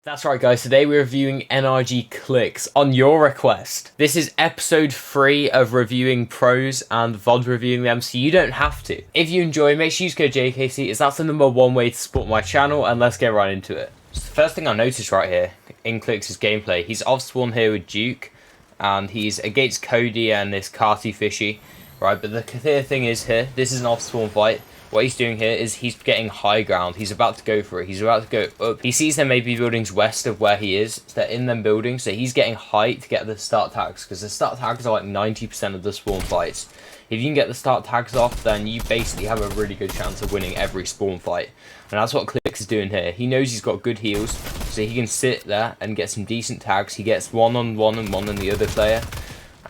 That's right guys, today we're reviewing NRG Clix on your request. This is episode 3 of reviewing pros and VOD reviewing them, so you don't have to. If you enjoy, make sure you use code JKC, as that's the #1 way to support my channel, and let's get right into it. So the first thing I noticed right here in Clix's gameplay, he's off spawn here with Duke, and he's against Cody and this Carty Fishy, right? But the clear thing is here, this is an off spawn fight. What he's doing here is he's getting high ground. He's about to go for it. He's about to go up. He sees there may be buildings west of where he is. They're in them buildings, so he's getting height to get the start tags, because the start tags are like 90% of the spawn fights. If you can get the start tags off, then you basically have a really good chance of winning every spawn fight. And that's what Clix is doing here. He knows he's got good heals, so he can sit there and get some decent tags. He gets one on one and one on the other player.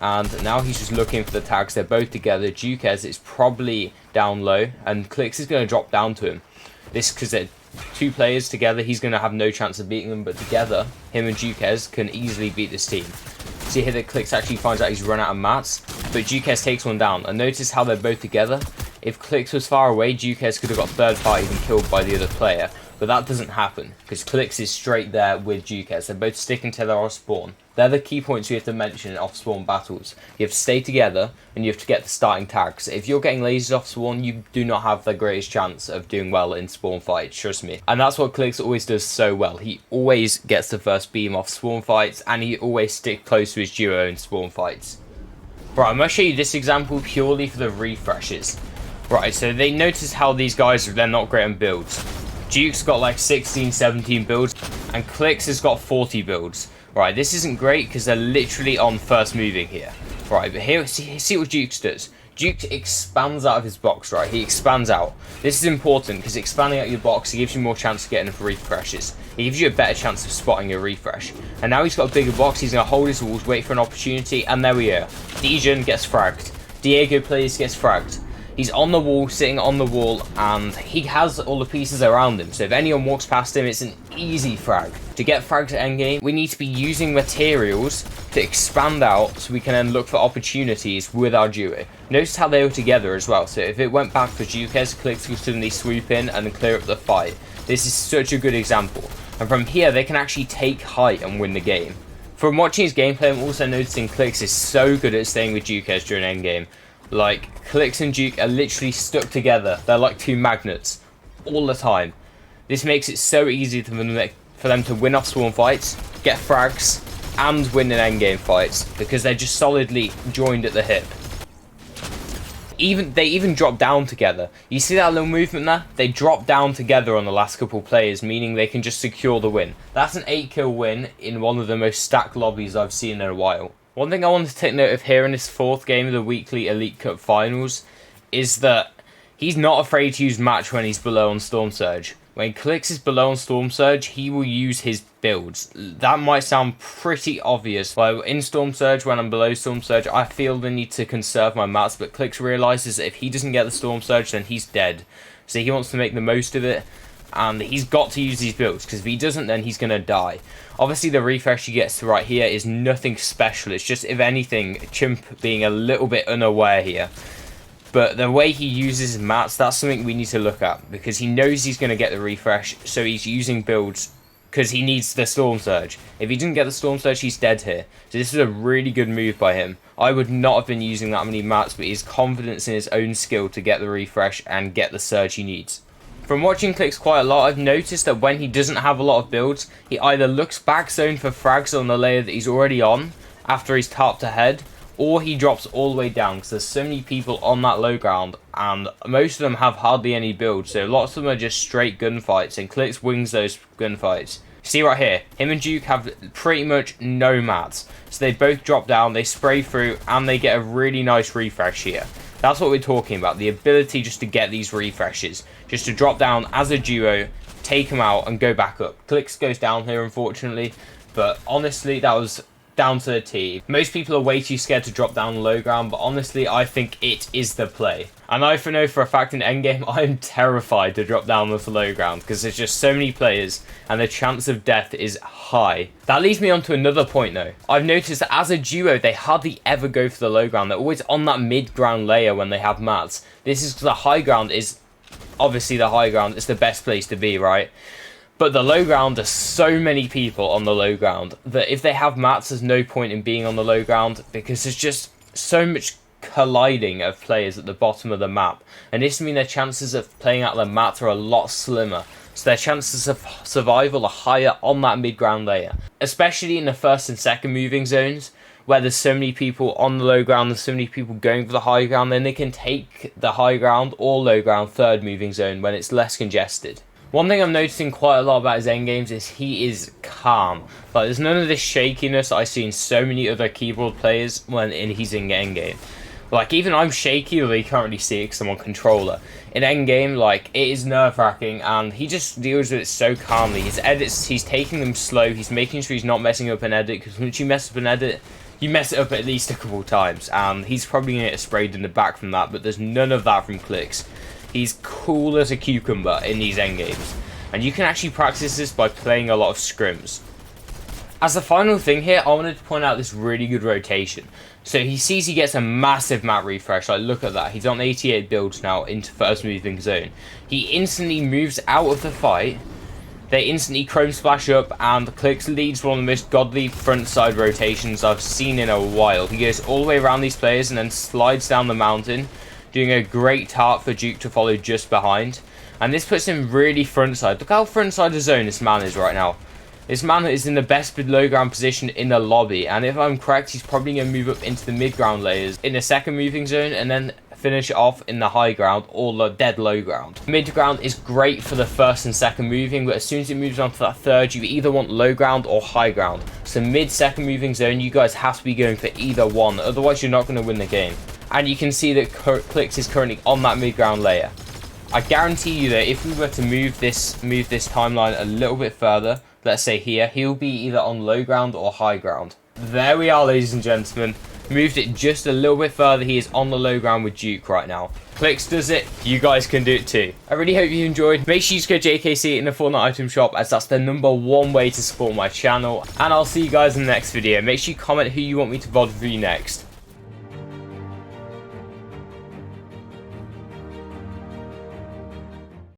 And now he's just looking for the tags. They're both together. Duquez is probably down low, and Clix is going to drop down to him. This because they're two players together, he's going to have no chance of beating them, but together, him and Duquez can easily beat this team. See here that Clix actually finds out he's run out of mats, but Duquez takes one down. And notice how they're both together. If Clix was far away, Duquez could have got third party and killed by the other player. But that doesn't happen, because Clix is straight there with Duquez. They're both sticking together off spawn. They're the key points you have to mention in off spawn battles. You have to stay together, and you have to get the starting tags. If you're getting lasers off spawn, you do not have the greatest chance of doing well in spawn fights, trust me. And that's what Clix always does so well. He always gets the first beam off spawn fights, and he always sticks close to his duo in spawn fights. Right, I'm going to show you this example purely for the refreshes. Right, so they notice how these guys, they're not great on builds. Duke's got like 16, 17 builds, and Clix has got 40 builds. Right, this isn't great because they're literally on first moving here. Right, but here, see what Duke's does. Duke expands out of his box, right? He expands out. This is important because expanding out your box, it gives you more chance of getting refreshes. It gives you a better chance of spotting a refresh. And now he's got a bigger box, he's going to hold his walls, wait for an opportunity, and there we go. Dijon gets fragged. Diego plays, gets fragged. He's on the wall, sitting on the wall, and he has all the pieces around him. So if anyone walks past him, it's an easy frag. To get frags at endgame, we need to be using materials to expand out so we can then look for opportunities with our duo. Notice how they were together as well. So if it went back for Duquez, Clix will suddenly swoop in and clear up the fight. This is such a good example. And from here, they can actually take height and win the game. From watching his gameplay, I'm also noticing Clix is so good at staying with Duquez during endgame. Like, Clix and Duke are literally stuck together. They're like two magnets all the time. This makes it so easy for them to win off spawn fights, get frags, and win in endgame fights, because they're just solidly joined at the hip. They even drop down together. You see that little movement there? They drop down together on the last couple players, meaning they can just secure the win. That's an 8-kill win in one of the most stacked lobbies I've seen in a while. One thing I wanted to take note of here in this 4th game of the weekly Elite Cup finals is that he's not afraid to use match when he's below on Storm Surge. When Clix is below on Storm Surge, he will use his builds. That might sound pretty obvious. Like in Storm Surge, when I'm below Storm Surge, I feel the need to conserve my mats, but Clix realizes that if he doesn't get the Storm Surge, then he's dead. So he wants to make the most of it, and he's got to use these builds, because if he doesn't, then he's going to die. Obviously, the refresh he gets to right here is nothing special. It's just, if anything, Chimp being a little bit unaware here. But the way he uses his mats, that's something we need to look at, because he knows he's going to get the refresh, so he's using builds because he needs the Storm Surge. If he didn't get the Storm Surge, he's dead here. So this is a really good move by him. I would not have been using that many mats, but his confidence in his own skill to get the refresh and get the surge he needs. From watching Clix quite a lot, I've noticed that when he doesn't have a lot of builds, he either looks back zone for frags on the layer that he's already on after he's tarped ahead, or he drops all the way down, because there's so many people on that low ground, and most of them have hardly any builds, so lots of them are just straight gunfights, and Clix wins those gunfights. See right here, him and Duke have pretty much no mats, so they both drop down, they spray through, and they get a really nice refresh here. That's what we're talking about, the ability just to get these refreshes, just to drop down as a duo, take them out, and go back up. Clix goes down here, unfortunately, but honestly, that was down to the T. Most people are way too scared to drop down low ground, but honestly, I think it is the play. And I know for a fact in endgame, I'm terrified to drop down with the low ground, because there's just so many players, and the chance of death is high. That leads me on to another point though. I've noticed that as a duo, they hardly ever go for the low ground. They're always on that mid ground layer when they have mats. This is because the high ground is, obviously the high ground is the best place to be, right? But the low ground, there's so many people on the low ground that if they have mats, there's no point in being on the low ground because there's just so much colliding of players at the bottom of the map. And this means their chances of playing out the mats are a lot slimmer. So their chances of survival are higher on that mid-ground layer. Especially in the first and second moving zones, where there's so many people on the low ground, there's so many people going for the high ground, then they can take the high ground or low ground third moving zone when it's less congested. One thing I'm noticing quite a lot about his endgames is he is calm. Like, there's none of this shakiness I see in so many other keyboard players when he's in endgame. Like, even I'm shaky, although you can't really see it because I'm on controller. In endgame, like, it is nerve-wracking, and he just deals with it so calmly. His edits, he's taking them slow, he's making sure he's not messing up an edit, because once you mess up an edit, you mess it up at least a couple times, and he's probably going to get sprayed in the back from that, but there's none of that from Clix. He's cool as a cucumber in these endgames, and you can actually practice this by playing a lot of scrims. As the final thing here, I wanted to point out this really good rotation. So he sees he gets a massive map refresh, like look at that, he's on 88 builds now into first moving zone. He instantly moves out of the fight, they instantly chrome splash up, and Clix leads one of the most godly front side rotations I've seen in a while. He goes all the way around these players and then slides down the mountain, doing a great tart for Duke to follow just behind. And this puts him really front side. Look how front side of zone this man is right now. This man is in the best low ground position in the lobby, and if I'm correct, he's probably going to move up into the mid ground layers in the second moving zone and then finish off in the high ground or the dead low ground. Mid ground is great for the first and second moving, but as soon as it moves on to that third, you either want low ground or high ground. So mid second moving zone, you guys have to be going for either one, otherwise you're not going to win the game. And you can see that Clix is currently on that mid ground layer. I guarantee you that if we were to move this timeline a little bit further, let's say here, he'll be either on low ground or high ground. There we are, ladies and gentlemen. Moved it just a little bit further. He is on the low ground with Duke right now. Clix does it. You guys can do it too. I really hope you enjoyed. Make sure you go JKC in the Fortnite item shop, as that's the #1 way to support my channel. And I'll see you guys in the next video. Make sure you comment who you want me to VOD review next.